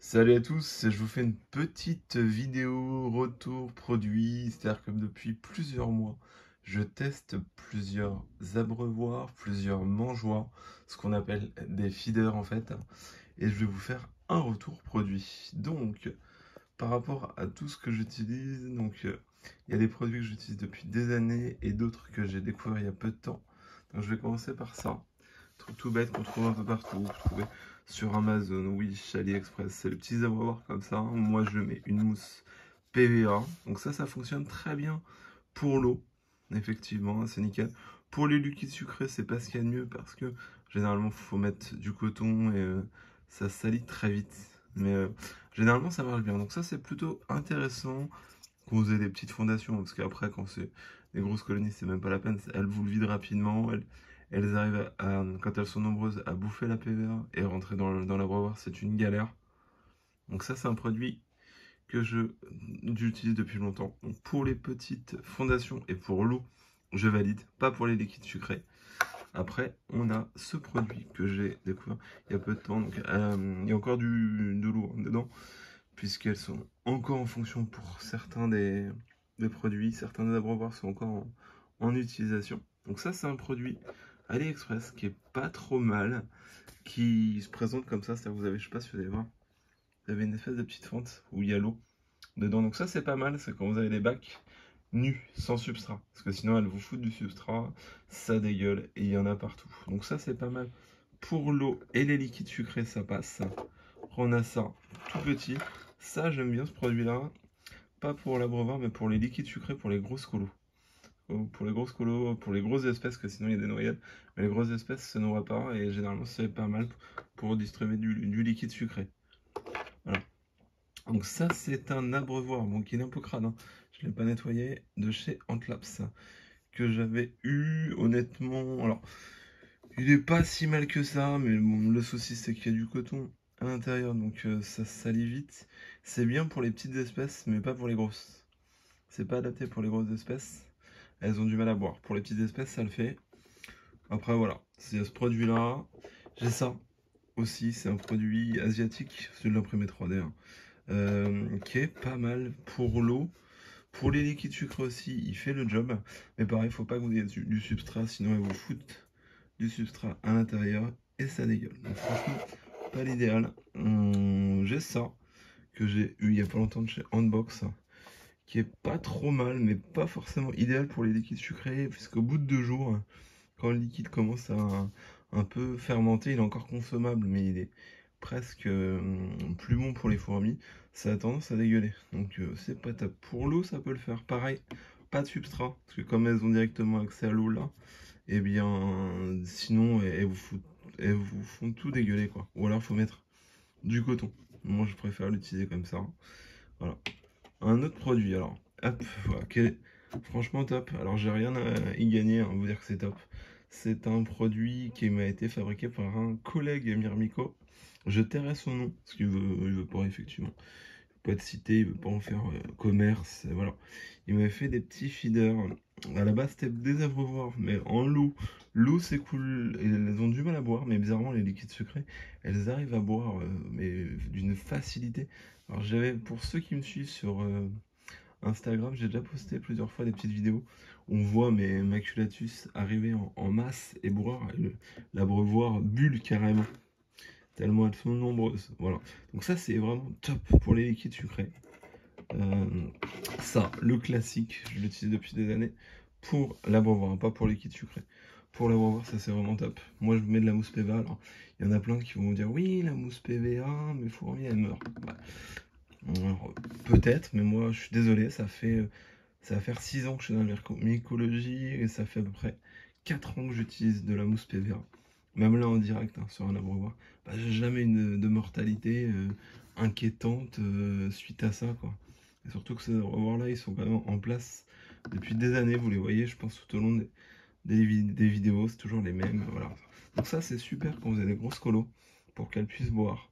Salut à tous, je vous fais une petite vidéo retour produit, c'est-à-dire que depuis plusieurs mois, je teste plusieurs abreuvoirs, plusieurs mangeoires, ce qu'on appelle des feeders en fait, et je vais vous faire un retour produit. Donc, par rapport à tout ce que j'utilise, il y a des produits que j'utilise depuis des années et d'autres que j'ai découvert il y a peu de temps. Donc je vais commencer par ça. Truc tout bête qu'on trouve un peu partout. Vous trouvez sur Amazon, Wish, AliExpress. C'est le petit abreuvoir comme ça. Moi, je mets une mousse PVA. Donc ça fonctionne très bien pour l'eau. Effectivement, c'est nickel. Pour les liquides sucrés, c'est pas ce qu'il y a de mieux parce que généralement, il faut mettre du coton et ça salit très vite. Mais généralement, ça marche bien. Donc ça, c'est plutôt intéressant quand vous avez des petites fondations. Parce qu'après, quand c'est des grosses colonies, c'est même pas la peine. Elles vous le vident rapidement. Elles arrivent quand elles sont nombreuses, à bouffer la PVA et rentrer dans l'abreuvoir. C'est une galère. Donc ça, c'est un produit que j'utilise depuis longtemps. Donc pour les petites fondations et pour l'eau, je valide. Pas pour les liquides sucrés. Après, on a ce produit que j'ai découvert il y a peu de temps. Donc, il y a encore de l'eau dedans, puisqu'elles sont encore en fonction pour certains des produits. Certains des abreuvoirs sont encore en utilisation. Donc ça, c'est un produit AliExpress qui est pas trop mal, qui se présente comme ça. C'est-à-dire que vous avez, je sais pas si vous allez voir, vous avez une espèce de petite fente où il y a l'eau dedans. Donc ça, c'est pas mal. C'est quand vous avez des bacs nus, sans substrat. Parce que sinon, elles vous foutent du substrat, ça dégueule et il y en a partout. Donc ça, c'est pas mal. Pour l'eau et les liquides sucrés, ça passe. On a ça tout petit. Ça, j'aime bien ce produit-là. Pas pour l'abreuvoir, mais pour les liquides sucrés, pour les grosses colos. Pour les grosses colos, pour les grosses espèces, que sinon il y a des noyades. Mais les grosses espèces, ça n'aura pas. Et généralement, c'est pas mal pour distribuer du liquide sucré. Voilà. Donc ça, c'est un abreuvoir. Bon, qui est un peu crade, hein. Je ne l'ai pas nettoyé, de chez Antlaps. Que j'avais eu, honnêtement. Alors, il est pas si mal que ça, mais bon, le souci, c'est qu'il y a du coton à l'intérieur, donc ça salit vite. C'est bien pour les petites espèces, mais pas pour les grosses. C'est pas adapté pour les grosses espèces. Elles ont du mal à boire. Pour les petites espèces, ça le fait. Après, voilà. C'est ce produit-là. J'ai ça aussi. C'est un produit asiatique. C'est de l'imprimé 3D, hein. Qui est pas mal pour l'eau. Pour les liquides sucrés aussi, il fait le job. Mais pareil, faut pas que vous ayez du substrat, sinon elles vous foutent du substrat à l'intérieur et ça dégueule. Donc franchement, pas l'idéal. J'ai ça que j'ai eu il y a pas longtemps de chez Handbox, qui est pas trop mal, mais pas forcément idéal pour les liquides sucrés, puisqu'au bout de 2 jours, quand le liquide commence à un peu fermenter, il est encore consommable, mais il est presque plus bon pour les fourmis. Ça a tendance à dégueuler, donc c'est pas top. Pour l'eau, ça peut le faire. Pareil, pas de substrat, parce que comme elles ont directement accès à l'eau là, et bien sinon elles vous font tout dégueuler quoi. Ou alors faut mettre du coton. Moi je préfère l'utiliser comme ça. Voilà. Un autre produit alors. Hop, voilà, franchement top. Alors j'ai rien à y gagner, hein, vous dire que c'est top. C'est un produit qui m'a été fabriqué par un collègue Mirmico. Je tairai son nom, parce il veut pas effectivement pas de cité, il veut pas en faire commerce, et voilà. Il m'avait fait des petits feeders. À la base, c'était des abreuvoirs, mais en l'eau. L'eau, c'est cool. Et elles ont du mal à boire, mais bizarrement, les liquides sucrés, elles arrivent à boire, mais d'une facilité. Alors, pour ceux qui me suivent sur Instagram, j'ai déjà posté plusieurs fois des petites vidéos. On voit mes maculatus arriver en masse et boire l'abreuvoir bulle carrément tellement elles sont nombreuses. Voilà. Donc ça, c'est vraiment top pour les liquides sucrés. Euh, Ça, le classique, je l'utilise depuis des années pour l'abreuvoir, hein, pas pour les liquides sucrés. Pour l'abreuvoir, ça c'est vraiment top. Moi, je mets de la mousse PVA. Alors, il y en a plein qui vont me dire oui, la mousse PVA, mais fourmis, elles meurent. Ouais. Alors, peut-être, mais moi, je suis désolé, ça va faire 6 ans que je suis dans la mycologie et ça fait à peu près 4 ans que j'utilise de la mousse PVA. Même là en direct, hein, sur un abreuvoir. Bah, j'ai jamais une de mortalité inquiétante suite à ça, quoi. Et surtout que ces abreuvoirs-là, ils sont quand même en place depuis des années. Vous les voyez, je pense, tout au long des vidéos, c'est toujours les mêmes. Voilà. Donc ça, c'est super quand vous avez des grosses colos pour qu'elles puissent boire.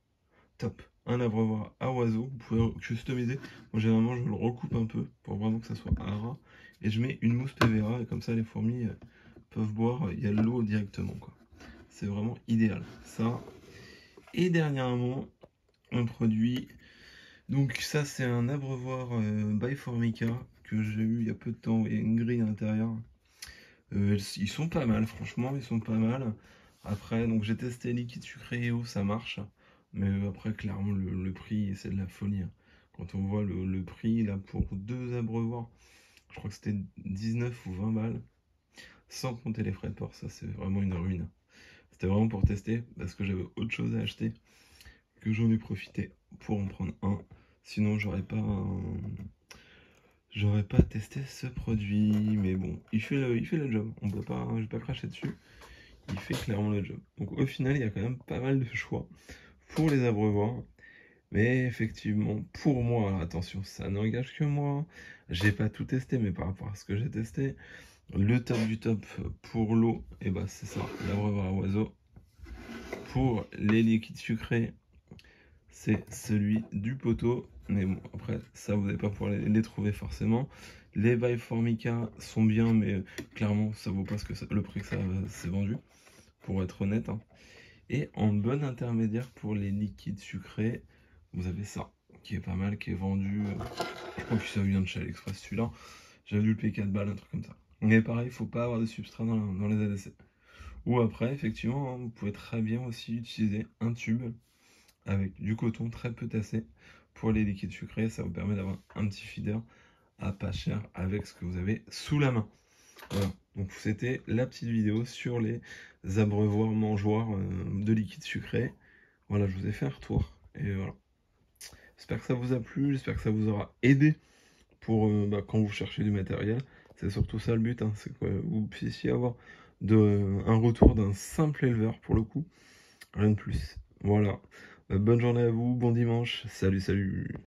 Top. Un abreuvoir à oiseaux, vous pouvez customiser. Moi, généralement, je le recoupe un peu pour vraiment que ça soit à ras. Et je mets une mousse PVA et comme ça, les fourmis peuvent boire. Il y a de l'eau directement, quoi. C'est vraiment idéal. Ça. Et dernièrement, un produit. Donc ça c'est un abreuvoir by Formica que j'ai eu il y a peu de temps, et une grille à l'intérieur. Ils sont pas mal, franchement, ils sont pas mal. Après, donc j'ai testé liquide sucré et eau, ça marche. Mais après, clairement, le prix, c'est de la folie, hein. Quand on voit le prix, là, pour deux abreuvoirs, je crois que c'était 19 ou 20 balles, sans compter les frais de port, ça c'est vraiment une ruine. C'était vraiment pour tester, parce que j'avais autre chose à acheter, que j'en ai profité pour en prendre un. Sinon, j'aurais pas testé ce produit. Mais bon, il fait le job. On peut pas, je vais pas cracher dessus. Il fait clairement le job. Donc au final, il y a quand même pas mal de choix pour les abreuvoirs. Mais effectivement, pour moi, alors attention, ça n'engage que moi. J'ai pas tout testé, mais par rapport à ce que j'ai testé, le top du top pour l'eau, et bah c'est ça, l'abreuvoir à oiseaux. Pour les liquides sucrés, c'est celui du poteau. Mais bon, après, ça, vous n'allez pas pouvoir les trouver forcément. Les by Formica sont bien, mais clairement, ça vaut pas le prix que ça s'est vendu, pour être honnête, hein. Et en bon intermédiaire pour les liquides sucrés, vous avez ça, qui est pas mal, qui est vendu. Je crois que ça vient de chez AliExpress celui-là. J'avais dû le payer 4 balles, un truc comme ça. Mais pareil, il faut pas avoir de substrat dans les ADC. Ou après, effectivement, hein, vous pouvez très bien aussi utiliser un tube avec du coton très peu tassé pour les liquides sucrés. Ça vous permet d'avoir un petit feeder à pas cher avec ce que vous avez sous la main. Voilà, donc c'était la petite vidéo sur les abreuvoirs mangeoires de liquide sucré. Voilà, je vous ai fait un retour. Et voilà. J'espère que ça vous a plu, j'espère que ça vous aura aidé pour quand vous cherchez du matériel. C'est surtout ça le but, hein, c'est que vous puissiez avoir un retour d'un simple éleveur pour le coup. Rien de plus. Voilà. Bonne journée à vous, bon dimanche. Salut, salut.